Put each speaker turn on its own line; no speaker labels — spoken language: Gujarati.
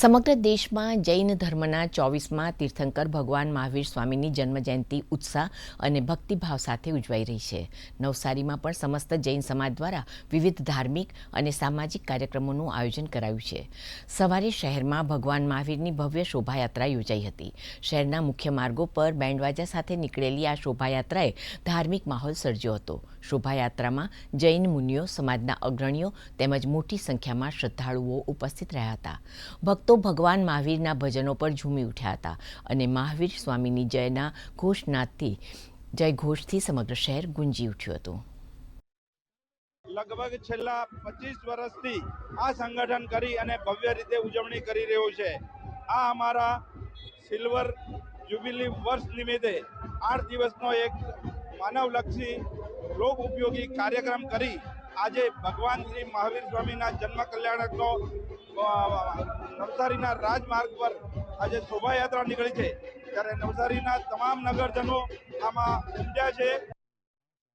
સમગ્ર દેશમાં જૈન ધર્મના 24મા તીર્થંકર ભગવાન મહાવીર સ્વામીની જન્મજયંતિ ઉત્સાહ અને ભક્તિભાવ સાથે ઉજવાઈ રહી છે. નવસારીમાં પણ સમસ્ત જૈન સમાજ દ્વારા વિવિધ ધાર્મિક અને સામાજિક કાર્યક્રમોનું આયોજન કરાયું છે. સવારે શહેરમાં ભગવાન મહાવીરની ભવ્ય શોભાયાત્રા યોજાઈ હતી. શહેરના મુખ્ય માર્ગો પર બેન્ડવાજા સાથે નીકળેલી આ શોભાયાત્રાએ ધાર્મિક માહોલ સર્જ્યો હતો. શોભાયાત્રામાં જૈન મુનિઓ, સમાજના અગ્રણીઓ તેમજ મોટી સંખ્યામાં શ્રદ્ધાળુઓ ઉપસ્થિત રહ્યા હતા. ભક્તો ભગવાન મહાવીરના ભજનો પર ઝૂમી ઉઠ્યા હતા અને મહાવીર સ્વામીની જયના જયઘોષથી સમગ્ર શહેર ગુંજી ઉઠ્યું હતું.
લગભગ છેલ્લા 25 વર્ષથી આ સંગઠન કરી અને ભવ્ય રીતે ઉજવણી કરી રહ્યું છે. આ અમારા સિલ્વર જ્યુબિલી વર્ષ નિમિત્તે 8 દિવસનો એક માનવલક્ષી લોક ઉપયોગી કાર્યક્રમ કરી આજે ભગવાન શ્રી મહાવીર સ્વામીના જન્મ કલ્યાણકનો નવસારીના રાજમાર્ગ પર આજે શોભાયાત્રા નીકળી છે. ત્યારે નવસારીના તમામ નગરજનો આમાં ઉમટ્યા છે.